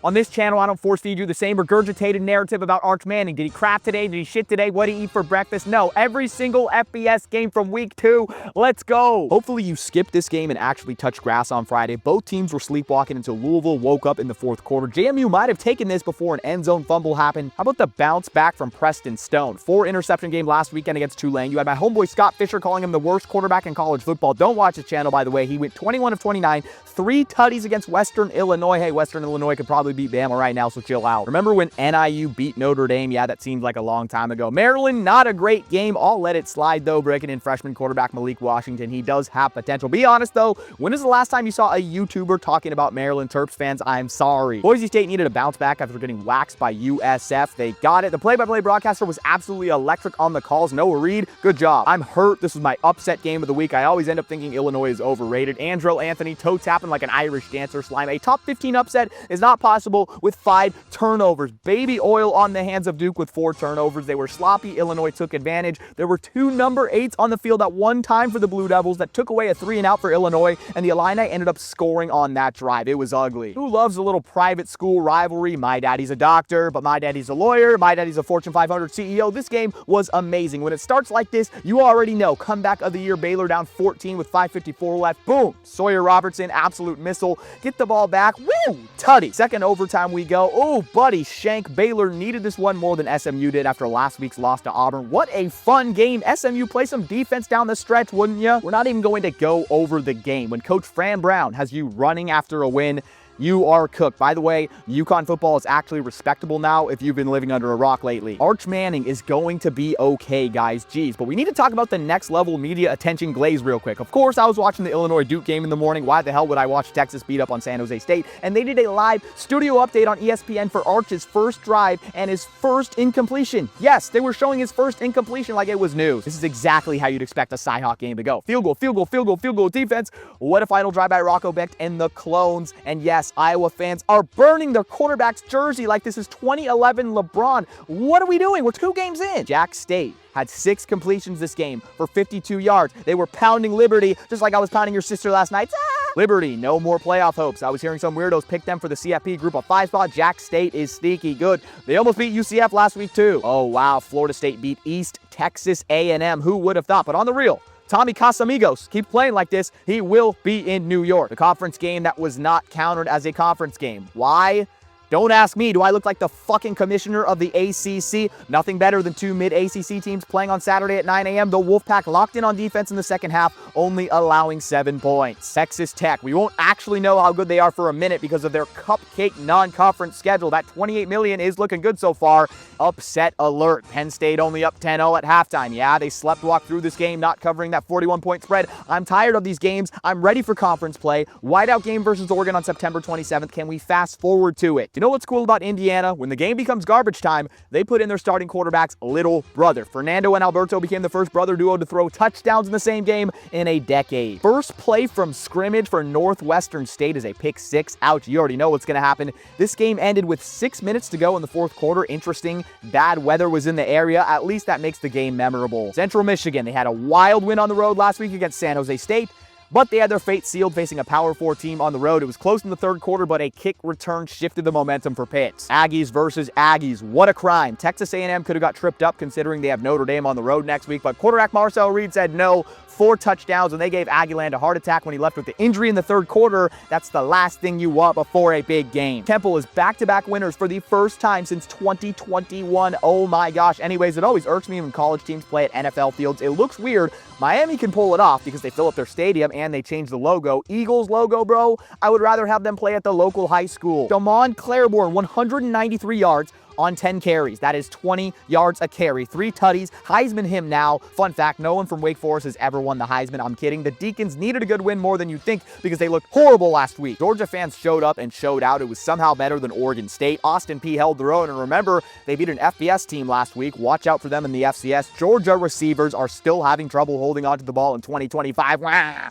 On this channel, I don't force feed you the same regurgitated narrative about Arch Manning. Did he crap today? Did he shit today? What did he eat for breakfast? No, every single FBS game from week 2. Let's go. Hopefully you skipped this game and actually touched grass on Friday. Both teams were sleepwalking until Louisville woke up in the fourth quarter. JMU might have taken this before an end zone fumble happened. How about the bounce back from Preston Stone? 4-interception game last weekend against Tulane. You had my homeboy Scott Fisher calling him the worst quarterback in college football. Don't watch his channel, by the way. He went 21 of 29, 3 tutties against Western Illinois. Hey, Western Illinois could probably beat Bama right now, so chill out. Remember when NIU beat Notre Dame? Yeah, that seemed like a long time ago. Maryland, not a great game. I'll let it slide, though, breaking in freshman quarterback Malik Washington. He does have potential. Be honest, though, when is the last time you saw a YouTuber talking about Maryland Terps fans? I'm sorry. Boise State needed a bounce back after getting waxed by USF. They got it. The play-by-play broadcaster was absolutely electric on the calls. Noah Reed, good job. I'm hurt. This was my upset game of the week. I always end up thinking Illinois is overrated. Andrel Anthony toe tapping like an Irish dancer. Slime. A top 15 upset is not possible with 5 turnovers. Baby oil on the hands of Duke with 4 turnovers. They were sloppy. Illinois took advantage. There were 2 number 8s on the field at one time for the Blue Devils that took away a 3-and-out for Illinois, and the Illini ended up scoring on that drive. It was ugly. Who loves a little private school rivalry? My daddy's a doctor, but my daddy's a lawyer. My daddy's a Fortune 500 CEO. This game was amazing. When it starts like this, you already know. Comeback of the year, Baylor down 14 with 5:54 left. Boom. Sawyer Robertson, absolute missile. Get the ball back. Woo! Tutty. Second overtime we go. Oh, buddy, shank. Baylor needed this one more than SMU did after last week's loss to Auburn. What a fun game. SMU play some defense down the stretch, wouldn't you? We're not even going to go over the game. When Coach Fran Brown has you running after a win, you are cooked. By the way, UConn football is actually respectable now if you've been living under a rock lately. Arch Manning is going to be okay, guys. Jeez, but we need to talk about the next level media attention glaze real quick. Of course, I was watching the Illinois-Duke game in the morning. Why the hell would I watch Texas beat up on San Jose State? And they did a live studio update on ESPN for Arch's first drive and his first incompletion. Yes, they were showing his first incompletion like it was news. This is exactly how you'd expect a Cyhawk game to go. Field goal, field goal, field goal, field goal defense. What a final drive by Rocco Becht and the clones. And yes, Iowa fans are burning their quarterback's jersey like this is 2011 LeBron. What are we doing? We're 2 games in. Jack State had 6 completions this game for 52 yards. They were pounding Liberty just like I was pounding your sister last night. Liberty, no more playoff hopes. I was hearing some weirdos pick them for the CFP group of 5 spot. Jack State is sneaky good. They almost beat UCF last week too. Oh wow, Florida State beat East Texas A&M. Who would have thought? But on the real, Tommy Casamigos, keep playing like this, he will be in New York. The conference game that was not countered as a conference game. Why? Don't ask me. Do I look like the fucking commissioner of the ACC? Nothing better than 2 mid-ACC teams playing on Saturday at 9 a.m. The Wolfpack locked in on defense in the second half, only allowing 7 points. Texas Tech, we won't actually know how good they are for a minute because of their cupcake non-conference schedule. That $28 million is looking good so far. Upset alert. Penn State only up 10-0 at halftime. Yeah, they sleptwalked through this game, not covering that 41-point spread. I'm tired of these games. I'm ready for conference play. Whiteout game versus Oregon on September 27th. Can we fast forward to it? You know what's cool about Indiana? When the game becomes garbage time, they put in their starting quarterback's little brother. Fernando and Alberto became the first brother duo to throw touchdowns in the same game in a decade. First play from scrimmage for Northwestern State is a pick 6. Ouch, you already know what's going to happen. This game ended with 6 minutes to go in the fourth quarter. Interesting. Bad weather was in the area. At least that makes the game memorable. Central Michigan, they had a wild win on the road last week against San Jose State, but they had their fate sealed facing a Power 4 team on the road. It was close in the third quarter, but a kick return shifted the momentum for Pitt. Aggies versus Aggies. What a crime. Texas A&M could have got tripped up considering they have Notre Dame on the road next week, but quarterback Marcel Reed said no. 4 touchdowns, and they gave Aggieland a heart attack when he left with the injury in the third quarter. That's the last thing you want before a big game. Temple is back-to-back winners for the first time since 2021. Oh my gosh. Anyways, it always irks me when college teams play at NFL fields. It looks weird. Miami can pull it off because they fill up their stadium and they change the logo. Eagles logo, bro, I would rather have them play at the local high school. Damon Claiborne, 193 yards on 10 carries. That is 20 yards a carry. 3 tutties. Heisman him now. Fun fact, no one from Wake Forest has ever won the Heisman. I'm kidding. The Deacons needed a good win more than you think because they looked horrible last week. Georgia fans showed up and showed out. It was somehow better than Oregon State. Austin Peay held their own, and remember, they beat an FBS team last week. Watch out for them in the FCS. Georgia receivers are still having trouble holding onto the ball in 2025.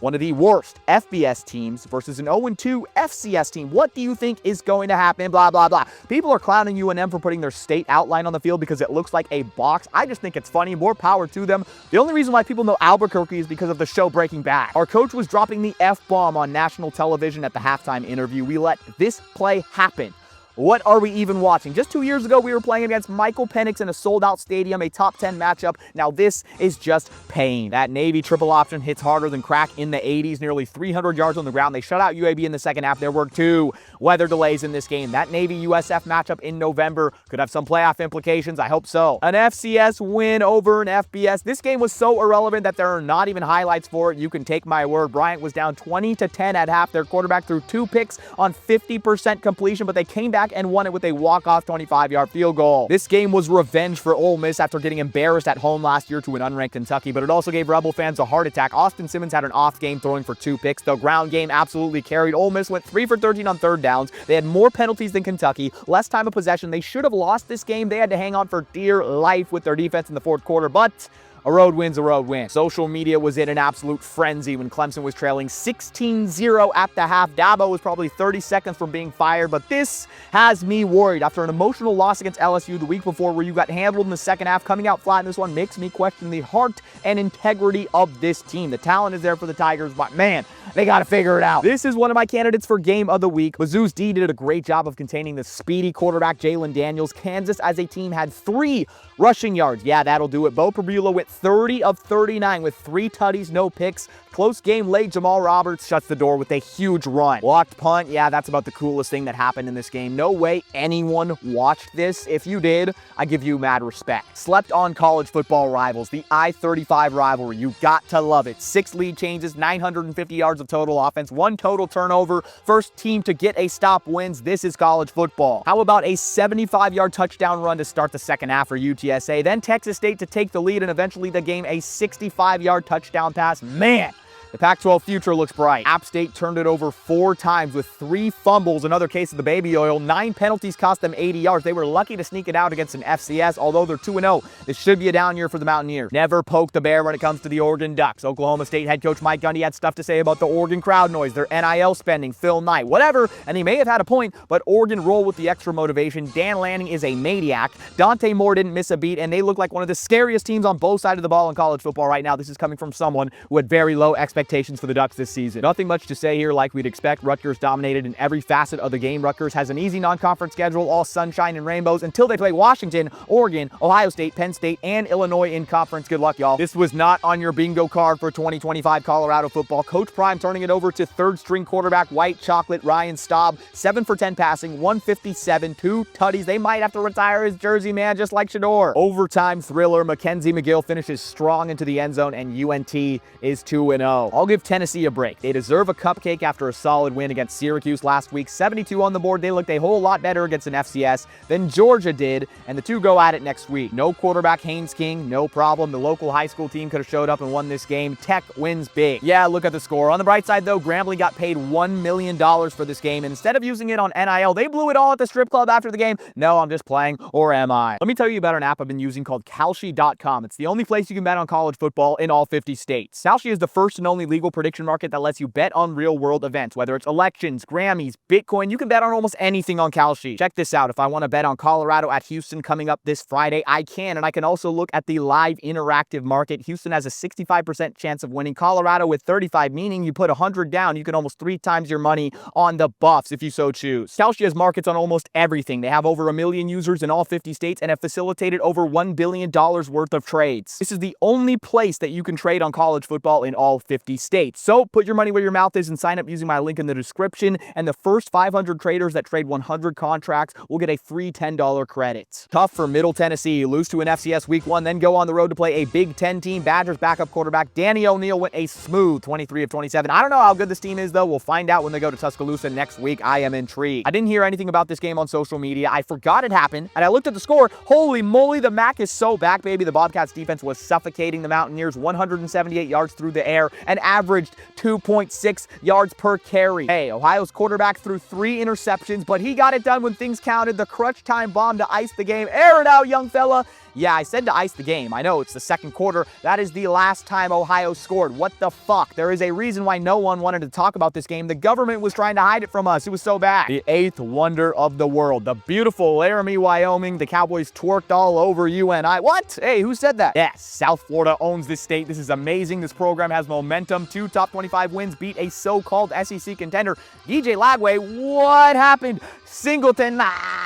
One of the worst FBS teams versus an 0-2 FCS team. What do you think is going to happen? Blah, blah, blah. People are clowning UNM for putting their state outline on the field because it looks like a box. I just think it's funny. More power to them. The only reason why people know Albuquerque is because of the show Breaking Bad. Our coach was dropping the F-bomb on national television at the halftime interview. We let this play happen. What are we even watching? Just 2 years ago, we were playing against Michael Penix in a sold-out stadium, a top 10 matchup. Now this is just pain. That Navy triple option hits harder than crack in the 80s, nearly 300 yards on the ground. They shut out UAB in the second half. There were 2 weather delays in this game. That Navy-USF matchup in November could have some playoff implications. I hope so. An FCS win over an FBS. This game was so irrelevant that there are not even highlights for it. You can take my word. Bryant was down 20-10 at half. Their quarterback threw 2 picks on 50% completion, but they came back and won it with a walk-off 25-yard field goal. This game was revenge for Ole Miss after getting embarrassed at home last year to an unranked Kentucky, but it also gave Rebel fans a heart attack. Austin Simmons had an off game throwing for 2 picks. The ground game absolutely carried. Ole Miss went 3 for 13 on third downs. They had more penalties than Kentucky, less time of possession. They should have lost this game. They had to hang on for dear life with their defense in the fourth quarter, but a road win's a road win. Social media was in an absolute frenzy when Clemson was trailing 16-0 at the half. Dabo was probably 30 seconds from being fired, but this has me worried. After an emotional loss against LSU the week before where you got handled in the second half, coming out flat in this one makes me question the heart and integrity of this team. The talent is there for the Tigers, but man, they got to figure it out. This is one of my candidates for game of the week. Mizzou's D did a great job of containing the speedy quarterback Jalen Daniels. Kansas as a team had 3 rushing yards. Yeah, that'll do it. Bo Pribula went 30 of 39 with 3 tutties, no picks. Close game late. Jamal Roberts shuts the door with a huge run. Blocked punt. Yeah, that's about the coolest thing that happened in this game. No way anyone watched this. If you did, I give you mad respect. Slept on college football rivals. The I-35 rivalry. You got to love it. 6 lead changes, 950 yards of total offense, 1 total turnover. First team to get a stop wins. This is college football. How about a 75-yard touchdown run to start the second half for UTSA? Then Texas State to take the lead and eventually the game a 65-yard touchdown pass. Man, the Pac-12 future looks bright. App State turned it over 4 times with 3 fumbles, another case of the baby oil. 9 penalties cost them 80 yards. They were lucky to sneak it out against an FCS, although they're 2-0. This should be a down year for the Mountaineers. Never poke the bear when it comes to the Oregon Ducks. Oklahoma State head coach Mike Gundy had stuff to say about the Oregon crowd noise, their NIL spending, Phil Knight, whatever, and he may have had a point, but Oregon rolled with the extra motivation. Dan Lanning is a maniac. Dante Moore didn't miss a beat, and they look like one of the scariest teams on both sides of the ball in college football right now. This is coming from someone who had very low expectations for the Ducks this season. Nothing much to say here like we'd expect. Rutgers dominated in every facet of the game. Rutgers has an easy non-conference schedule, all sunshine and rainbows, until they play Washington, Oregon, Ohio State, Penn State, and Illinois in conference. Good luck, y'all. This was not on your bingo card for 2025 Colorado football. Coach Prime turning it over to third-string quarterback White Chocolate Ryan Staub. 7 for 10 passing, 157, 2 tutties. They might have to retire his jersey, man, just like Shador. Overtime thriller. Mackenzie McGill finishes strong into the end zone, and UNT is 2-0. I'll give Tennessee a break. They deserve a cupcake after a solid win against Syracuse last week. 72 on the board. They looked a whole lot better against an FCS than Georgia did, and the 2 go at it next week. No quarterback Haynes King, no problem. The local high school team could have showed up and won this game. Tech wins big. Yeah, look at the score. On the bright side, though, Grambling got paid $1 million for this game, and instead of using it on NIL, they blew it all at the strip club after the game. No, I'm just playing, or am I? Let me tell you about an app I've been using called Kalshi.com. It's the only place you can bet on college football in all 50 states. Kalshi is the first and only legal prediction market that lets you bet on real-world events, whether it's elections, Grammys, Bitcoin. You can bet on almost anything on Kalshi. Check this out. If I want to bet on Colorado at Houston coming up this Friday, I can, and I can also look at the live interactive market. Houston has a 65% chance of winning. Colorado with 35, meaning you put 100 down, you can almost 3 times your money on the Buffs if you so choose. Kalshi has markets on almost everything. They have over 1 million users in all 50 states and have facilitated over $1 billion worth of trades. This is the only place that you can trade on college football in all 50 states. So put your money where your mouth is and sign up using my link in the description, and the first 500 traders that trade 100 contracts will get a free $10 credit. Tough for Middle Tennessee. Lose to an FCS week 1, then go on the road to play a Big Ten team. Badgers backup quarterback Danny O'Neal went a smooth 23 of 27. I don't know how good this team is, though. We'll find out when they go to Tuscaloosa next week. I am intrigued. I didn't hear anything about this game on social media. I forgot it happened, and I looked at the score. Holy moly, the MAC is so back, baby. The Bobcats defense was suffocating the Mountaineers. 178 yards through the air and averaged 2.6 yards per carry. Hey, Ohio's quarterback threw 3 interceptions, but he got it done when things counted. The crunch time bomb to ice the game. Air it out, young fella. Yeah, I said to ice the game. I know, it's the second quarter. That is the last time Ohio scored. What the fuck? There is a reason why no one wanted to talk about this game. The government was trying to hide it from us. It was so bad. The eighth wonder of the world. The beautiful Laramie, Wyoming. The Cowboys twerked all over UNI. What? Hey, who said that? Yes, South Florida owns this state. This is amazing. This program has momentum. 2 top 25 wins, beat a so-called SEC contender. DJ Lagway, what happened? Singleton,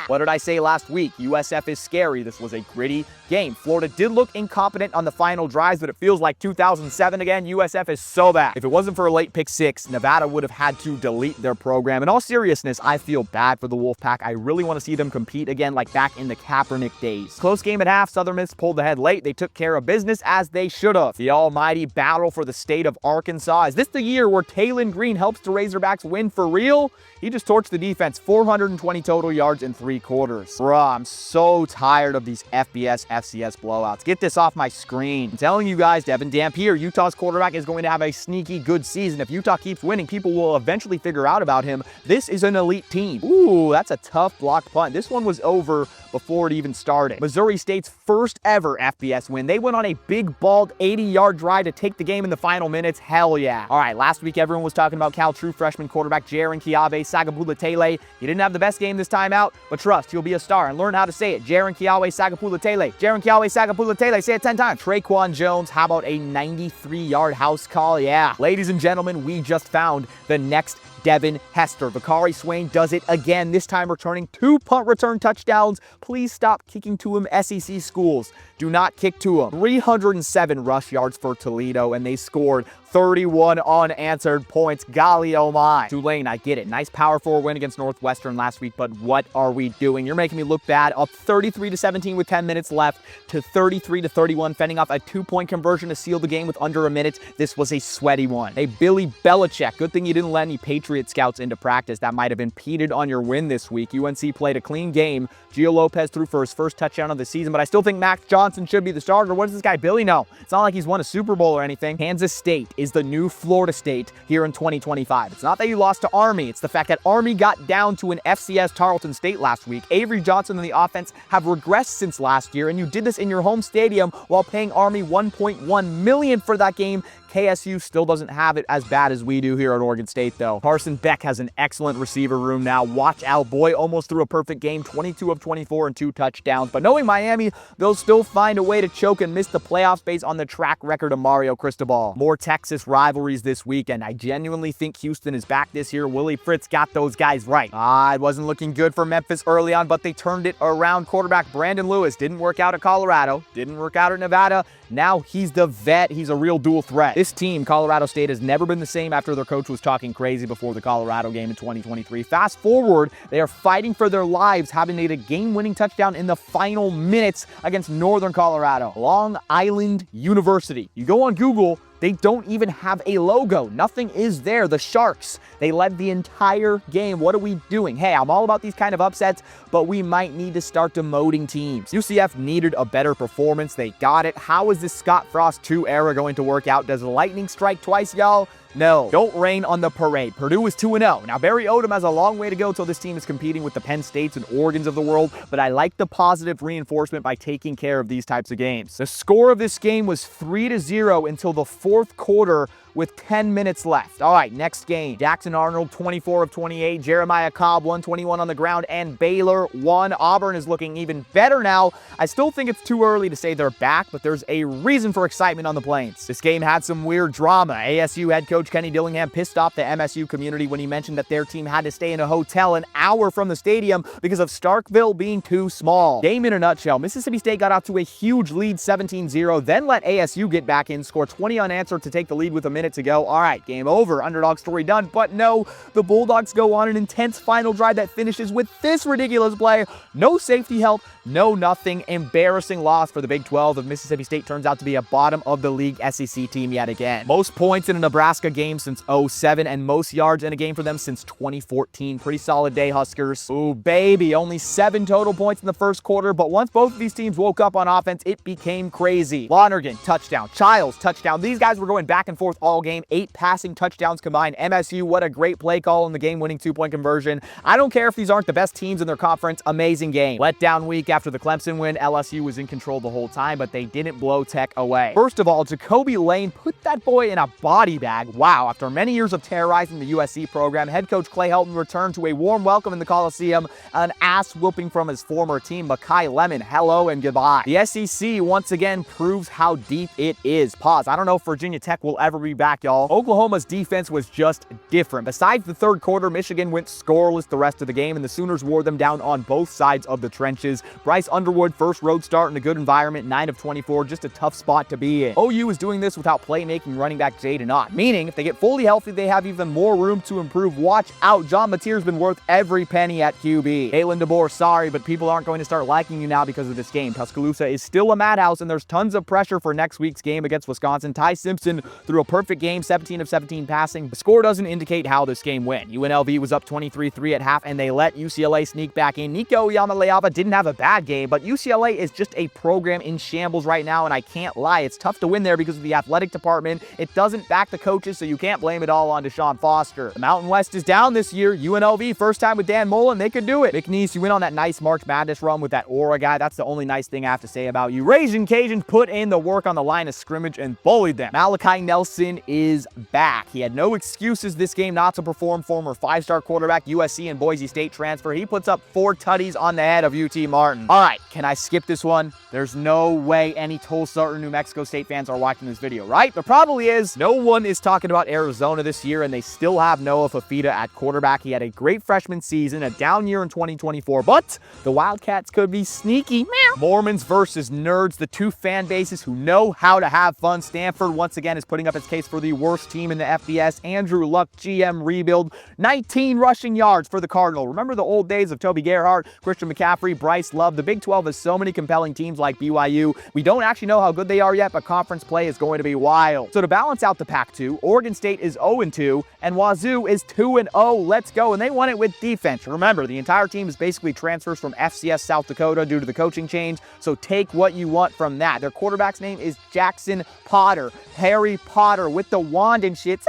What did I say last week? USF is scary. This was a gritty game. Florida did look incompetent on the final drives, but it feels like 2007 again. USF is so bad. If it wasn't for a late pick 6, Nevada would have had to delete their program. In all seriousness, I feel bad for the Wolfpack. I really want to see them compete again like back in the Kaepernick days. Close game at half. Southern Miss pulled ahead late. They took care of business as they should have. The almighty battle for the state of Arkansas. Is this the year where Taylon Green helps the Razorbacks win for real? He just torched the defense. 420 total yards in 3 quarters. Bruh, I'm so tired of these FBS, FCS blowouts. Get this off my screen. I'm telling you guys, Devin Dampier, Utah's quarterback, is going to have a sneaky good season. If Utah keeps winning, people will eventually figure out about him. This is an elite team. Ooh, that's a tough block punt. This one was over before it even started. Missouri State's first ever FBS win. They went on a big, bald 80-yard drive to take the game in the final minutes. Hell yeah. All right, last week everyone was talking about Cal true freshman quarterback Jaron Kiawe Sagapula-Tele. He didn't have the best game this time out, but trust, he'll be a star, and learn how to say it. Jaron Kiawe Sagapula-Tele. Jaron Kiawe Sagapula-Tele. Say it 10 times. Traquan Jones, how about a 93-yard house call? Yeah. Ladies and gentlemen, we just found the next Devin Hester. Bakari Swain does it again, this time returning 2 punt return touchdowns. Please stop kicking to him, SEC schools. Do not kick to him. 307 rush yards for Toledo, and they scored 31 unanswered points. Golly oh my. Tulane, I get it. Nice power 4 win against Northwestern last week, but what are we doing? You're making me look bad. Up 33-17 with 10 minutes left to 33-31, fending off a 2-point conversion to seal the game with under a minute. This was a sweaty one. Hey, Billy Belichick, good thing you didn't let any Patriot scouts into practice. That might have impeded on your win this week. UNC played a clean game. Gio Lopez threw for his first touchdown of the season, but I still think Max Johnson should be the starter. What does this guy Billy know? It's not like he's won a Super Bowl or anything. Kansas State is the new Florida State here in 2025. It's not that you lost to Army. It's the fact that Army got down to an FCS Tarleton State last week. Avery Johnson and the offense have regressed since last year, and you did this in your home stadium while paying Army $1.1 million for that game. KSU still doesn't have it as bad as we do here at Oregon State, though. Carson Beck has an excellent receiver room now. Watch out, boy. Almost threw a perfect game. 22 of 24 and 2 touchdowns. But knowing Miami, they'll still find a way to choke and miss the playoffs based on the track record of Mario Cristobal. More Texas rivalries this weekend. I genuinely think Houston is back this year. Willie Fritz got those guys right. It wasn't looking good for Memphis early on, but they turned it around. Quarterback Brandon Lewis didn't work out at Colorado. Didn't work out at Nevada. Now he's the vet. He's a real dual threat. This team, Colorado State, has never been the same after their coach was talking crazy before the Colorado game in 2023. Fast forward, they are fighting for their lives, having made a game-winning touchdown in the final minutes against Northern Colorado. Long Island University. You go on Google, they don't even have a logo. Nothing is there. The Sharks, they led the entire game. What are we doing? Hey, I'm all about these kind of upsets, but we might need to start demoting teams. UCF needed a better performance. They got it. How is this Scott Frost 2 era going to work out? Does lightning strike twice, y'all? No, don't rain on the parade. Purdue is 2-0. Now, Barry Odom has a long way to go till this team is competing with the Penn States and Oregons of the world, but I like the positive reinforcement by taking care of these types of games. The score of this game was 3-0 until the 4th quarter with 10 minutes left. All right, next game. Jackson Arnold, 24 of 28. Jeremiah Cobb, 121 on the ground, and Baylor, 1. Auburn is looking even better now. I still think it's too early to say they're back, but there's a reason for excitement on the Plains. This game had some weird drama. ASU head coach Kenny Dillingham pissed off the MSU community when he mentioned that their team had to stay in a hotel an hour from the stadium because of Starkville being too small. Game in a nutshell, Mississippi State got out to a huge lead, 17-0, then let ASU get back in, score 20 unanswered to take the lead with a minute to go. All right, game over, underdog story done, but no, the Bulldogs go on an intense final drive that finishes with this ridiculous play. No safety help, no nothing. Embarrassing loss for the Big 12 of Mississippi State turns out to be a bottom of the league SEC team yet again. Most points in a Nebraska game since 2007 and most yards in a game for them since 2014. Pretty solid day, Huskers. Ooh, baby, only 7 total points in the first quarter, but once both of these teams woke up on offense, it became crazy. Lonergan, touchdown. Childs, touchdown. These guys were going back and forth all all game, 8 passing touchdowns combined. MSU, what a great play call in the game-winning 2-point conversion. I don't care if these aren't the best teams in their conference. Amazing game. Letdown week after the Clemson win. LSU was in control the whole time, but they didn't blow Tech away. First of all, Jacoby Lane put that boy in a body bag. Wow, after many years of terrorizing the USC program, head coach Clay Helton returned to a warm welcome in the Coliseum, an ass-whooping from his former team, Makai Lemon. Hello and goodbye. The SEC once again proves how deep it is. Pause. I don't know if Virginia Tech will ever be back, y'all. Oklahoma's defense was just different. Besides the third quarter, Michigan went scoreless the rest of the game, and the Sooners wore them down on both sides of the trenches. Bryce Underwood, first road start in a good environment, 9 of 24, just a tough spot to be in. OU is doing this without playmaking running back Jaden Ott, meaning if they get fully healthy, they have even more room to improve. Watch out. John Mateer's been worth every penny at QB. Kalen DeBoer, sorry, but people aren't going to start liking you now because of this game. Tuscaloosa is still a madhouse, and there's tons of pressure for next week's game against Wisconsin. Ty Simpson threw a perfect game, 17 of 17 passing. The score doesn't indicate how this game went. UNLV was up 23-3 at half, and they let UCLA sneak back in. Nico Iamaleava didn't have a bad game, but UCLA is just a program in shambles right now, and I can't lie. It's tough to win there because of the athletic department. It doesn't back the coaches, so you can't blame it all on Deshaun Foster. The Mountain West is down this year. UNLV, first time with Dan Mullen, they could do it. McNeese, you went on that nice March Madness run with that Aura guy. That's the only nice thing I have to say about you. Raging Cajuns put in the work on the line of scrimmage and bullied them. Malachi Nelson is back. He had no excuses this game not to perform. Former 5-star quarterback, USC and Boise State transfer. He puts up 4 tutties on the head of UT Martin. All right, can I skip this one? There's no way any Tulsa or New Mexico State fans are watching this video, right? The probably is. No one is talking about Arizona this year, and they still have Noah Fafita at quarterback. He had a great freshman season, a down year in 2024, but the Wildcats could be sneaky. Mormons versus nerds, the two fan bases who know how to have fun. Stanford once again is putting up its case for the worst team in the FBS. Andrew Luck, GM rebuild, 19 rushing yards for the Cardinal. Remember the old days of Toby Gerhart, Christian McCaffrey, Bryce Love. The Big 12 has so many compelling teams like BYU. We don't actually know how good they are yet, but conference play is going to be wild. So to balance out the Pac-2, Oregon State is 0-2, and Wazoo is 2-0. Let's go. And they won it with defense. Remember, the entire team is basically transfers from FCS South Dakota due to the coaching change, so take what you want from that. Their quarterback's name is Jackson Potter. Harry Potter with the wand and shit.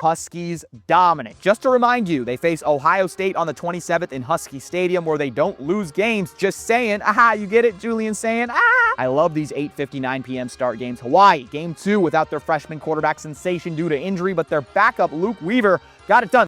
Huskies dominant. Just to remind you, they face Ohio State on the 27th in Husky Stadium, where they don't lose games. Just saying. Aha, you get it? Julian saying, ah. I love these 8:59 p.m. start games. Hawaii, game 2 without their freshman quarterback sensation due to injury, but their backup, Luke Weaver, got it done.